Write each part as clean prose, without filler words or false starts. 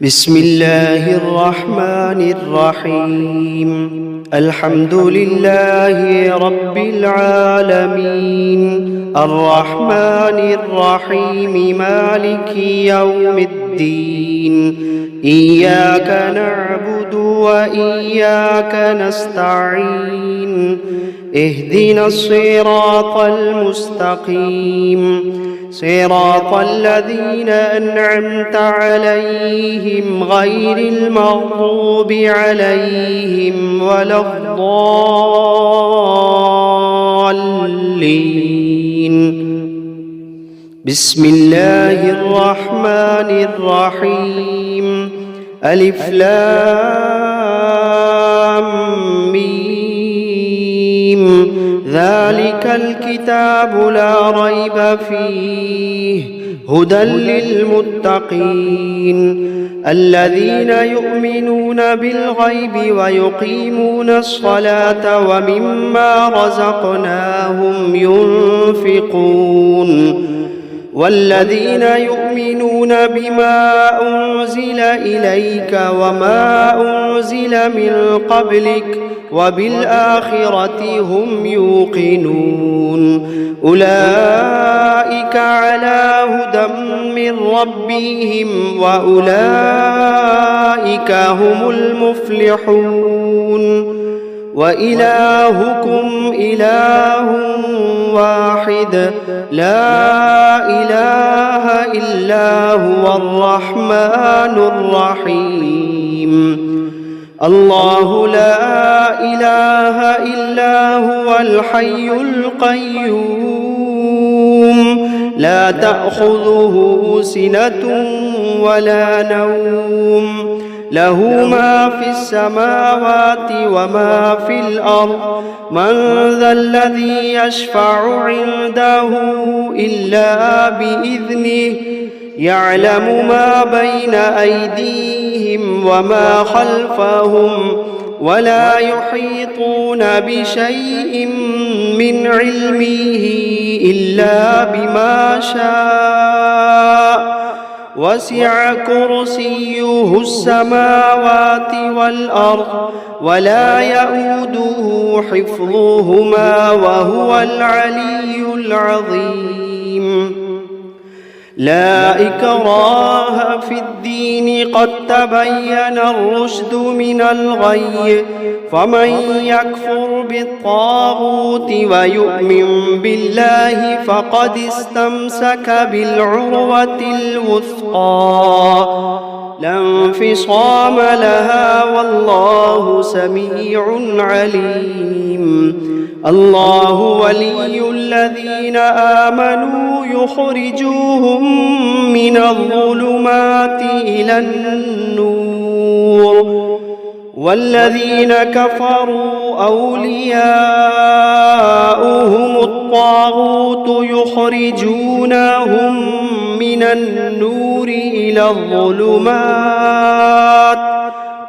بسم الله الرحمن الرحيم. الحمد لله رب العالمين، الرحمن الرحيم، مالك يوم الدين. إياك نعبد وإياك نستعين. اهدنا الصراط المستقيم، صراط الذين أنعمت عليهم غير المغضوب عليهم ولا الضالين. بسم الله الرحمن الرحيم. ألف لام ميم. ذلك الكتاب لا ريب فيه هدى للمتقين الذين يؤمنون بالغيب ويقيمون الصلاة ومما رزقناهم ينفقون والذين يؤمنون بما أنزل إليك وما أنزل من قبلك وبالآخرة هم يوقنون أولئك على هدى من ربهم وأولئك هم المفلحون. وإلهكم إله واحد لا إله إلا هو الرحمن الرحيم. الله لا إله إلا هو الحي القيوم لا تأخذه سنة ولا نوم له ما في السماوات وما في الأرض من ذا الذي يشفع عنده إلا بإذنه يعلم ما بين أيديهم وما خلفهم ولا يحيطون بشيء من علمه إلا بما شاء وسع كرسيه السماوات والأرض ولا يئوده حفظهما وهو العلي العظيم. لا إكراه في الدين قد تبين الرشد من الغي فمن يكفر بالطاغوت ويؤمن بالله فقد استمسك بالعروة الوثقى لا انفصام لها والله سميع عليم. الله ولي الذين آمنوا يخرجوهم من الظلمات إلى النور والذين كفروا أولياؤهم الطاغوت يخرجونهم من النور إلى الظلمات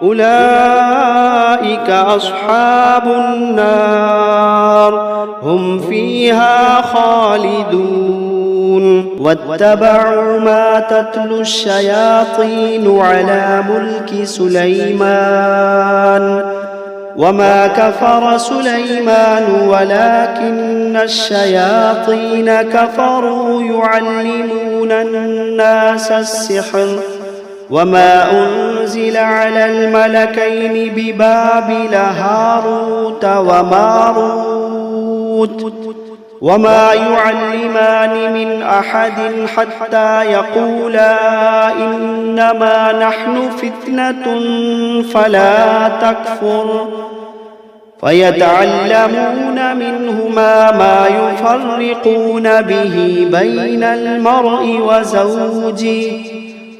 أولئك أصحاب النار هم فيها خالدون. واتبعوا ما تتلو الشياطين على ملك سليمان وما كفر سليمان ولكن الشياطين كفروا يعلمون الناس السحر وما أنزل على الملكين ببابل هاروت وماروت وما يعلمان من أحد حتى يقولا إنما نحن فتنة فلا تكفر فيتعلمون منهما ما يفرقون به بين المرء وزوجه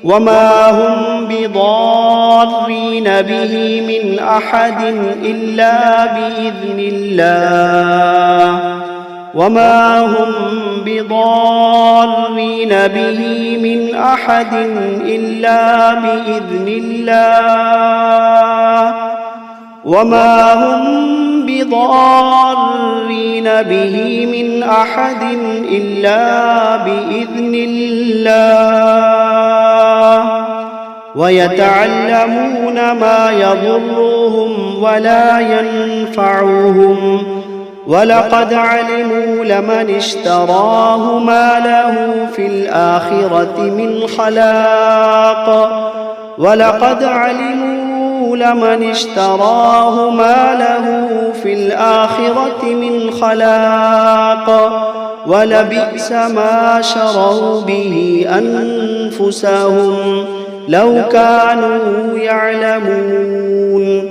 وما هم بضارين به من أحد إلا بإذن الله وما هم بضارين به من أحد إلا بإذن الله وما هم بضارين به من أحد إلا بإذن الله ويتعلمون ما يضرهم ولا ينفعهم ولقد علموا لمن اشتراه ما له في الآخرة من خلاق ولقد علموا لمن اشتراه ما له في الآخرة من خلاق ولبئس ما شروا به أنفسهم لو كانوا يعلمون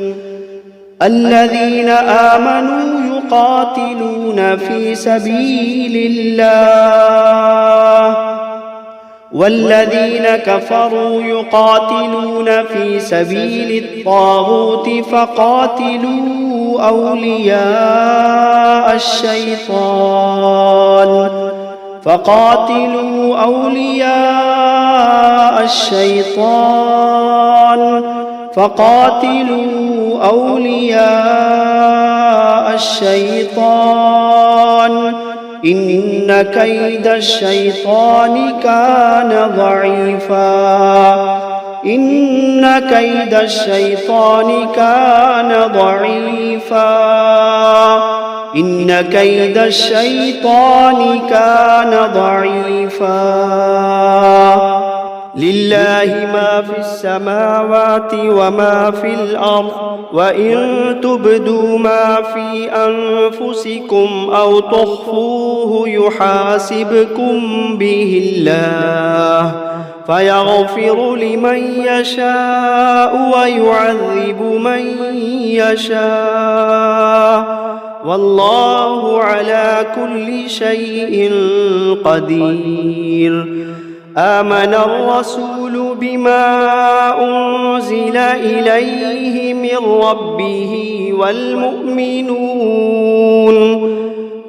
الذين آمنوا يقاتلون في سبيل الله والذين كفروا يقاتلون في سبيل الطاغوت فقاتلوا أولياء الشيطان إن كيد الشيطان كان ضعيفا لله ما في السماوات وما في الأرض وإن تبدوا ما في أنفسكم أو تخفوه يحاسبكم به الله فيغفر لمن يشاء ويعذب من يشاء والله على كل شيء قدير آمن الرسول بما أنزل إليه من ربه والمؤمنون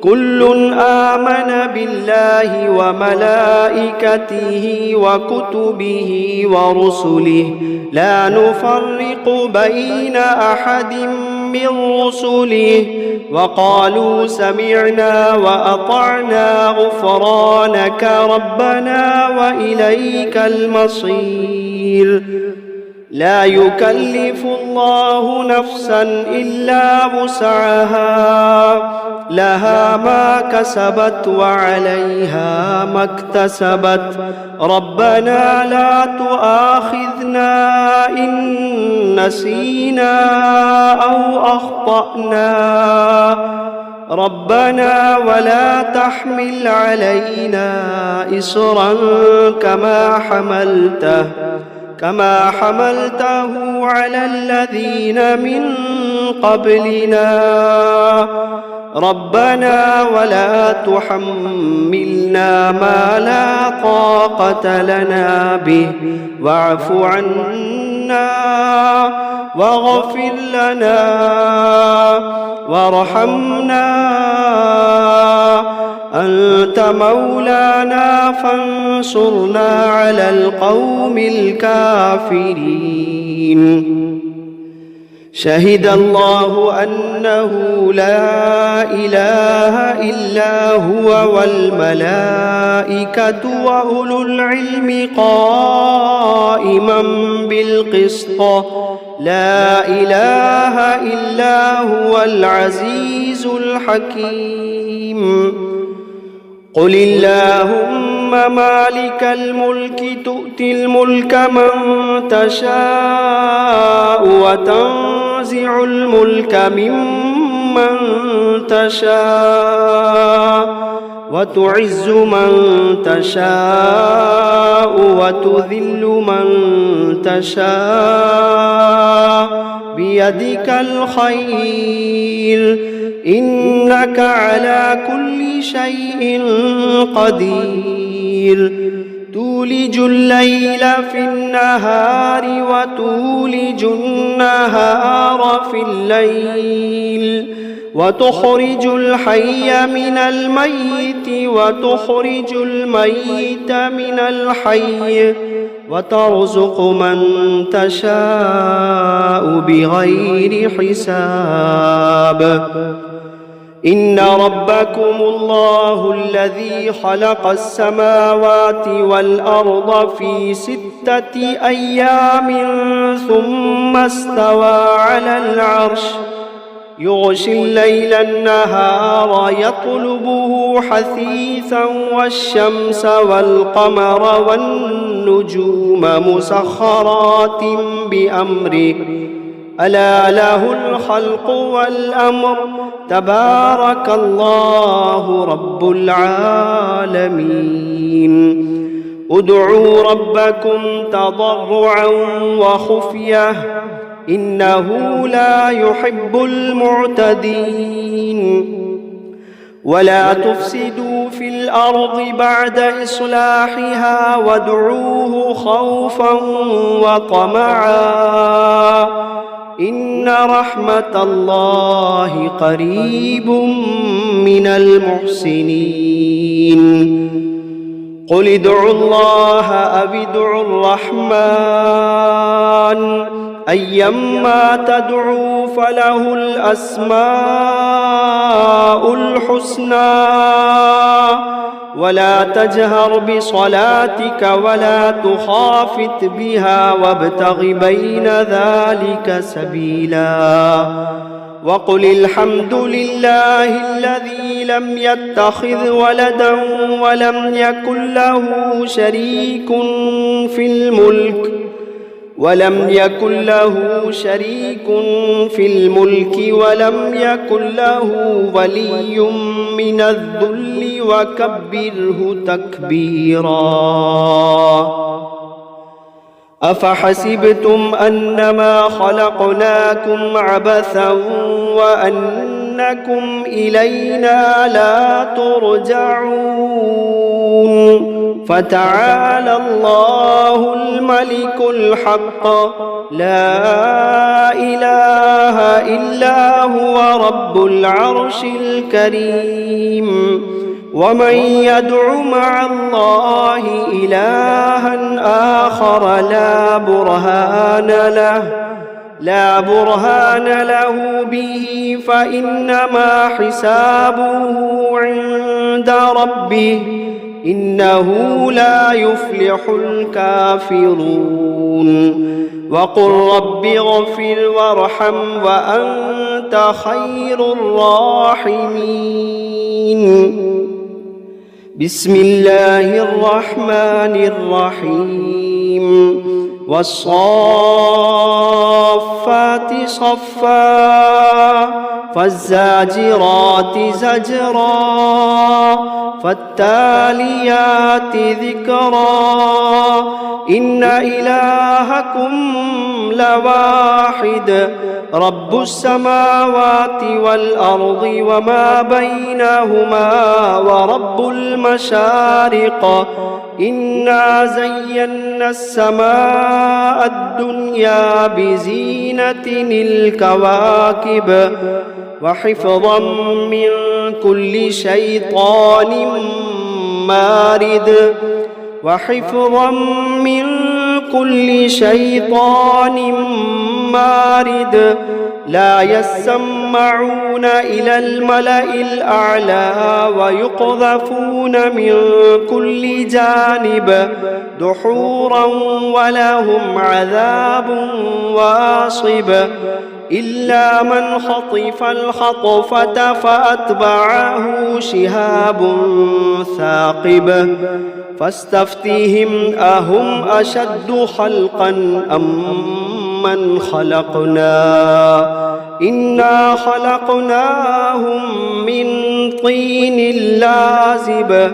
كل آمن بالله وملائكته وكتبه ورسله لا نفرق بين أحد من رسله وقالوا سمعنا وأطعنا غفرانك ربنا وإليك المصير لا يكلف الله نفسا إلا وسعها لها ما كسبت وعليها ما اكتسبت ربنا لا تؤاخذنا إن نسينا أو أخطأنا ربنا ولا تحمل علينا إصرا كما حملته على الذين من قبلنا ربنا ولا تحملنا ما لا طاقة لنا به واعف عنا واغفر لنا وارحمنا أنت مولانا فانصرنا على القوم الكافرين شهد الله أنه لا إله إلا هو والملائكة وأولو العلم قائما بالقسط لا إله إلا هو العزيز الحكيم قل اللهم مالك الملك تؤتي الملك من تشاء وتنزع الملك ممن تشاء وتعز من تشاء وتذل من تشاء بيدك الخير إنك على كل شيء قدير تولج الليل في النهار وتولج النهار في الليل وتخرج الحي من الميت وتخرج الميت من الحي وترزق من تشاء بغير حساب إن ربكم الله الذي خلق السماوات والأرض في 6 أيام ثم استوى على العرش يغشي الليل النهار يطلبه حثيثا والشمس والقمر والنجوم مسخرات بأمره ألا له الخلق والأمر تبارك الله رب العالمين ادعوا ربكم تضرعا وخفية إنه لا يحب المعتدين ولا تفسدوا في الأرض بعد إصلاحها وادعوه خوفا وطمعا إن رحمة الله قريب من المحسنين قل ادعوا الله أو ادعوا الرحمن أيما تدعوا فله الأسماء الحسنى ولا تجهر بصلاتك ولا تخافت بها وابتغ بين ذلك سبيلا وقل الحمد لله الذي لم يتخذ ولدا ولم يكن له شريك في الملك ولم يكن ولم يكن له ولي من الذل وكبره تكبيرا أفحسبتم أنما خلقناكم عبثا وأنكم إلينا لا ترجعون فتعالى الله الملك الحق لا إله إلا هو رب العرش الكريم ومن يدع مع الله إلها آخر لا برهان له به فإنما حسابه عند ربه إنه لا يفلح الكافرون وقل رب اغفر وارحم وأنت خير الراحمين بسم الله الرحمن الرحيم والصافات صفا فالزاجرات زجرا فالتاليات ذكرا إن إلهكم لواحد رب السماوات والأرض وما بينهما ورب المشارق إنا زينا السماء الدنيا بزينة الكواكب وحفظا من كل شيطان مارد لا يسمعون إلى الملأ الأعلى ويقذفون من كل جانب دحورا ولهم عذاب واصب إلا من خطف الخطفة فأتبعه شهاب ثاقب فاستفتهم أهم أشد خلقا أم من خلقنا إنا خلقناهم من طين لازب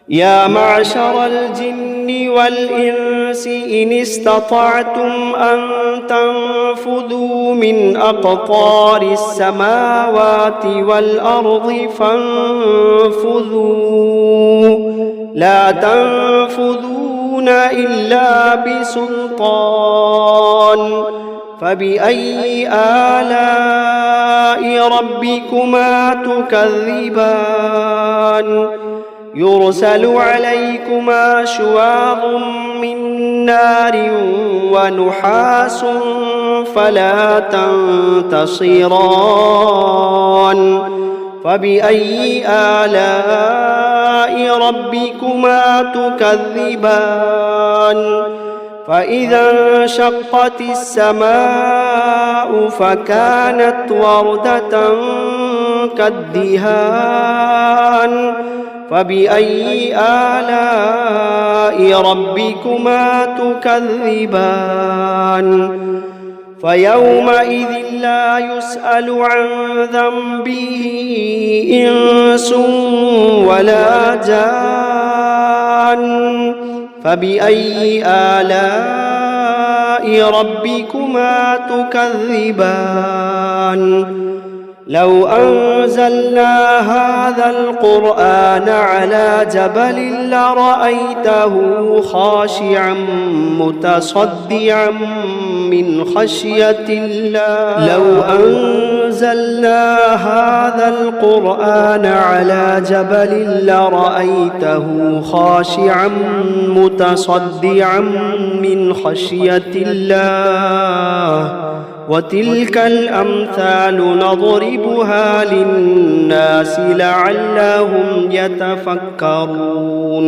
يا معشر الجن والإنس إن استطعتم أن تنفذوا من أقطار السماوات والأرض فانفذوا لا تنفذون إلا بسلطان فبأي آلاء ربكما تكذبان يرسل عليكما شواظ من نار ونحاس فلا تنتصران فبأي آلاء ربكما تكذبان فإذا انشقت السماء فكانت وردة كالدهان فبأي آلاء ربكما تكذبان فيومئذ لا يسأل عن ذنبه إنس ولا جان فبأي آلاء ربكما تكذبان لو أنزلنا هذا القرآن على جبل لرأيته خاشعا متصدعا من خشية الله لو أنزلنا هذا القرآن على جبل لرأيته خاشعا متصدعا من خشية الله وتلك الأمثال نضربها للناس لعلهم يتفكرون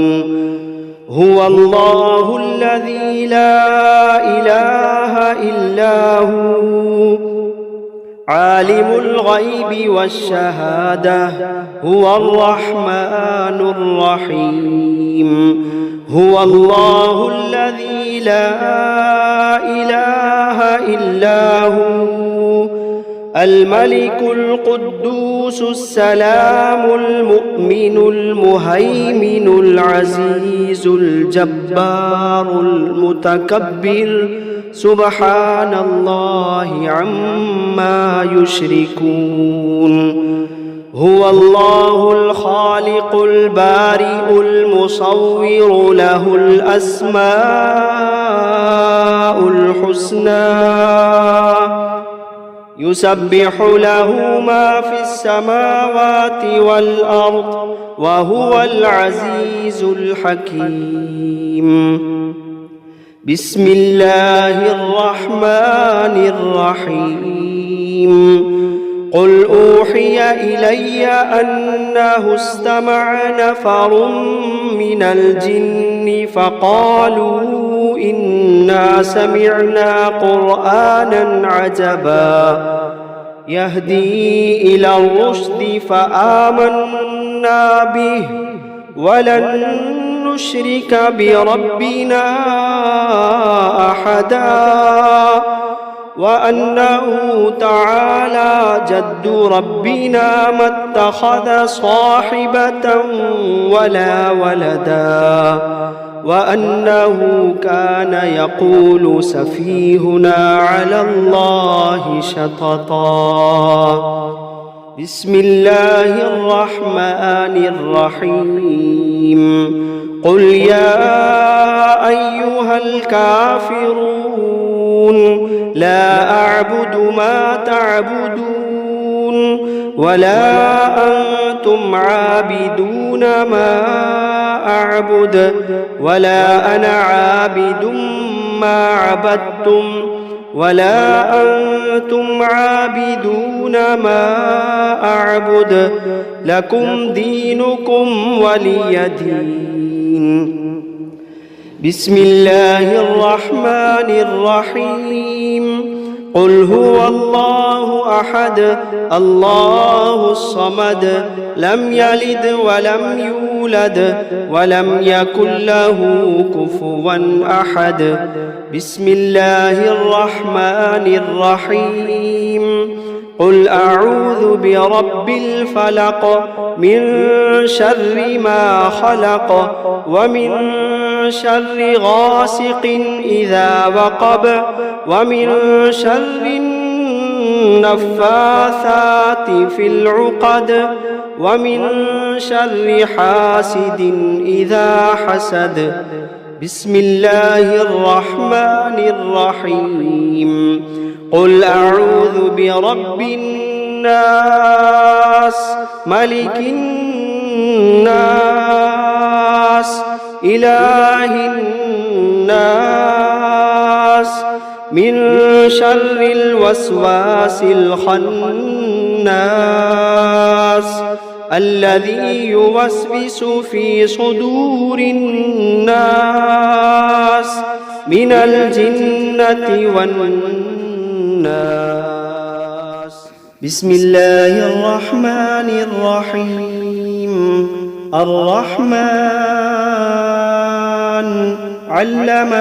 هو الله الذي لا إله إلا هو عالم الغيب والشهادة هو الرحمن الرحيم هو الله الذي لا إله إلا هو الملك القدوس السلام المؤمن المهيمن العزيز الجبار المتكبر سبحان الله عما يشركون هو الله الخالق البارئ المصور له الأسماء الحسنى يسبح له ما في السماوات والأرض وهو العزيز الحكيم بسم الله الرحمن الرحيم قل أوحي إلي أنه استمع نفر من الجن فقالوا إنا سمعنا قرآنا عجبا يهدي إلى الرشد فآمنا به ولن نشرك بربنا أحدا وأنه تعالى جد ربنا ما اتخذ صاحبة ولا ولدا وأنه كان يقول سفيهنا على الله شططا بسم الله الرحمن الرحيم قل يا أيها الكافرون لا أعبد ما تعبدون ولا أنتم عابدون ما أعبد ولا أنا عابد ما عبدتم ولا أنتم عابدون ما أعبد لكم دينكم ولي دين بسم الله الرحمن الرحيم قل هو الله أحد الله الصمد لم يلد ولم يولد ولم يكن له كفوا أحد بسم الله الرحمن الرحيم قل أعوذ برب الفلق من شر ما خلق ومن شر غاسق إذا وقب ومن شر النفاثات في العقد ومن شر حاسد إذا حسد بسم الله الرحمن الرحيم قل أعوذ برب الناس ملك الناس الناس إله الناس من شر الوسواس الخناس الذي يوسوس في صدور الناس من الجنة والناس. بسم الله الرحمن الرحيم. الرحمن علم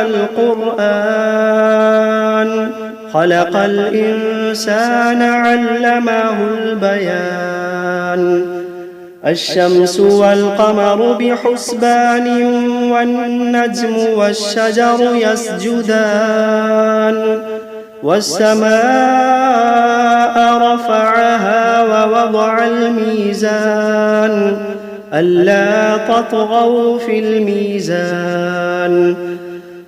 القرآن خلق الإنسان علمه البيان. الشمس والقمر بحسبان والنجم والشجر يسجدان. والسماء رفعها ووضع الميزان ألا تطغوا في الميزان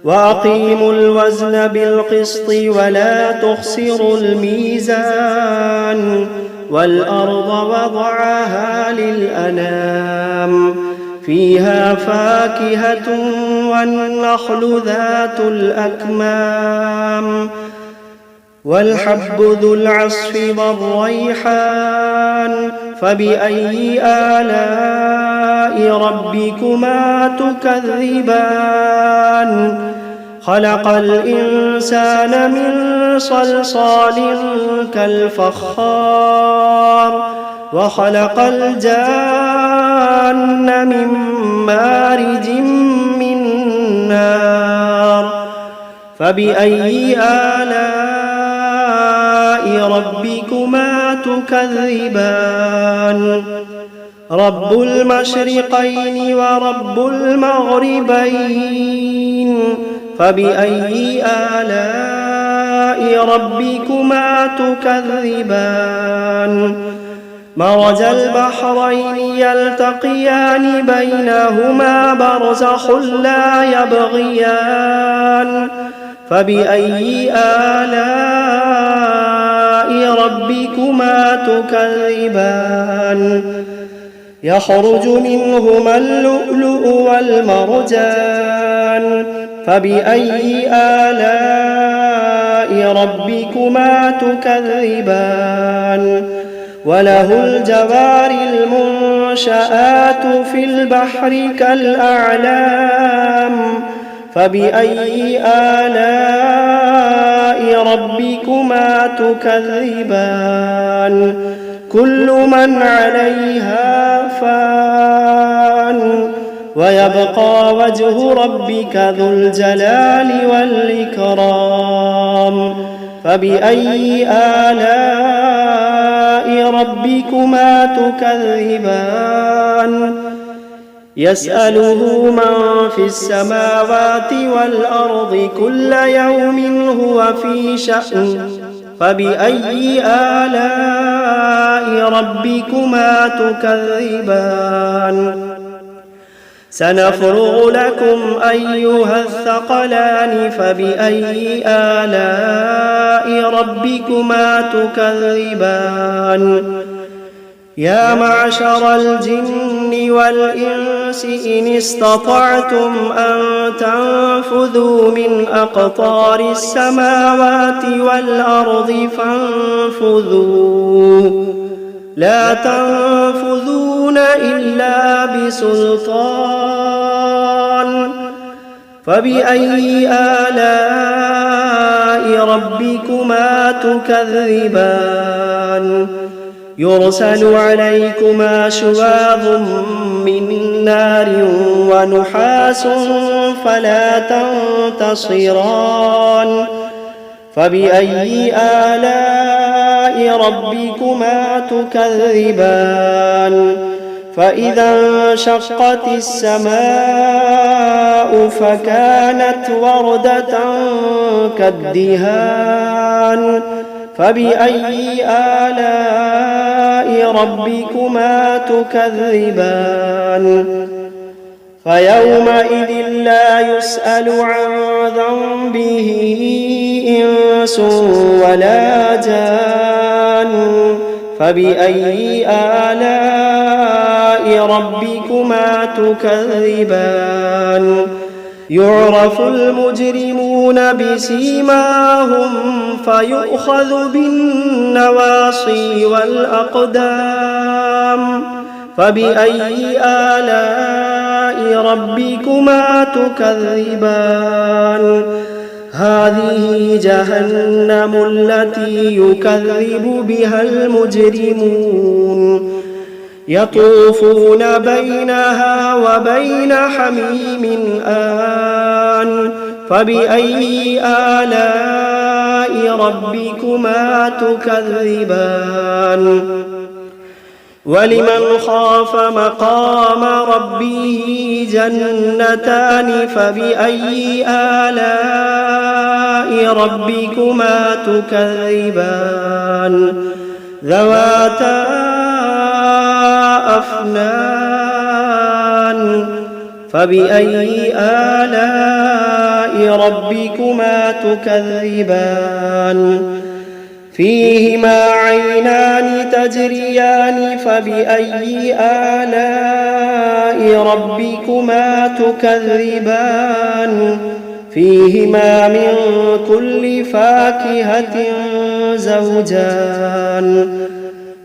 وأقيموا الوزن بالقسط ولا تخسروا الميزان. والأرض وضعها للأنام فيها فاكهة والنخل ذات الأكمام والحب ذو العصف والريحان. فبأي آلاء ربكما تكذبان؟ خلق الإنسان من صلصال كالفخار وخلق الجان من مارج من نار. فبأي آلاء ربكما تكذبان؟ رب المشرقين ورب المغربين. فبأي آلاء ربكما تكذبان؟ مرج البحرين يلتقيان بينهما برزخ لا يبغيان. فبأي آلاء ربكما تكذبان؟ يخرج منهما اللؤلؤ والمرجان. فبأي آلاء ربكما تكذبان؟ وله الجوار المنشآت في البحر كالأعلام. فبأي آلاء ربكما تكذبان؟ كل من عليها فان ويبقى وجه ربك ذو الجلال والإكرام. فبأي آلاء ربكما تكذبان؟ يسأله من في السماوات والأرض كل يوم هو في شأن. فبأي آلاء ربكما تكذبان؟ سنفرغ لكم أيها الثقلان. فبأي آلاء ربكما تكذبان؟ يا معشر الجن والإنس إن استطعتم أن تنفذوا من أقطار السماوات والأرض فانفذوا لا تنفذون إلا بسلطان. فبأي آلاء ربكما تكذبان؟ يرسل عليكما شواظ من نار ونحاس فلا تنتصران. فبأي آلاء ربكما تكذبان؟ فإذا انشقت السماء فكانت وردة كالدهان. فبأي آلاء ربكما تكذبان؟ فيومئذ لا يسأل عن ذنبه إنس ولا جان. فبأي آلاء ربكما تكذبان يعرف المجرمون بسيماهم فيؤخذ بالنواصي والأقدام فبأي آلاء ربكما تكذبان هذه جهنم التي يكذب بها المجرمون يطوفون بينها وبين حميم آن فبأي آلاء ربكما تكذبان ولمن خاف مقام ربه جنتان فبأي آلاء ربكما تكذبان ذواتا أفنان فبأي آلاء ربكما تكذبان فيهما عينان تجريان فبأي آلاء ربكما تكذبان فيهما من كل فاكهة زوجان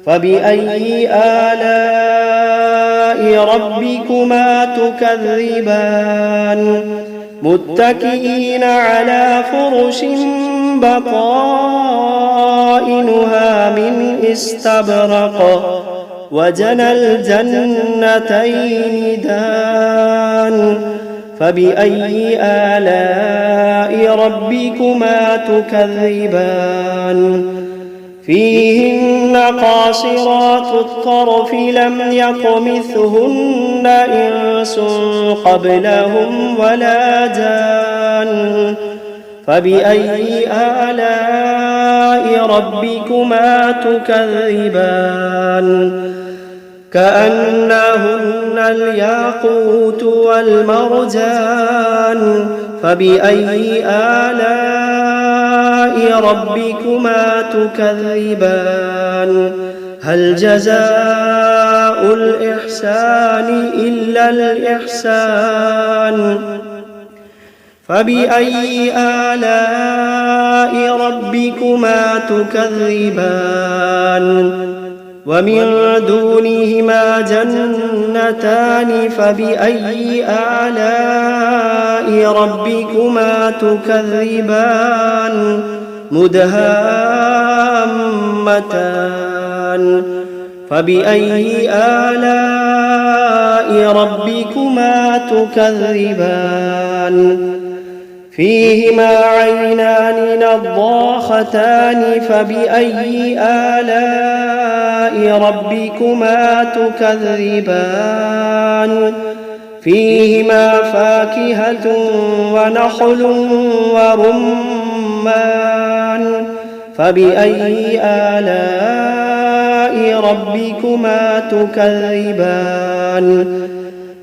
فبأي آلاء ربكما تكذبان متكئين على فرش بطائنها من استبرق وجنى الجنتين دان فبأي آلاء ربكما تكذبان فيهن قاصرات الطرف لم يطمثهن إنس قبلهم ولا جان فبأي آلاء ربكما تكذبان كأنهن الياقوت والمرجان فبأي آلاء ربكما تكذبان هل جزاء الإحسان إلا الإحسان فبأي آلاء ربكما تكذبان ومن دونهما جنتان فبأي آلاء ربكما تكذبان مدهامتان فبأي آلاء ربكما تكذبان فيهما عينان نضاختان فبأي آلاء ربكما تكذبان فيهما فاكهة ونخل ورمان فبأي آلاء ربكما تكذبان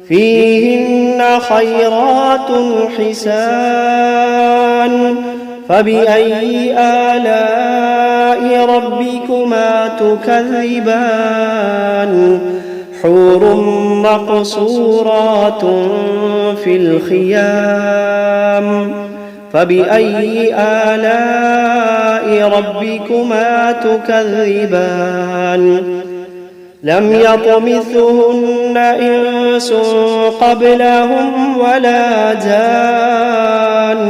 فيهن خيرات حسان فبأي آلاء ربكما تكذبان حور مقصورات في الخيام فبأي آلاء ربكما تكذبان لم يطمثهن إنس قبلهم ولا جان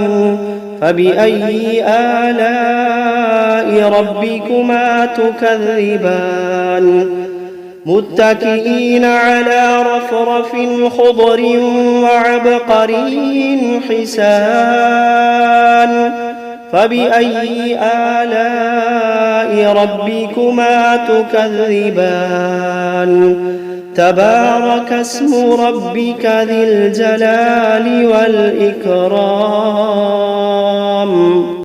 فبأي آلاء ربكما تكذبان متكئين على رفرف خضر وعبقري حسان فبأي آلاء ربكما تكذبان تبارك اسم ربك ذي الجلال والإكرام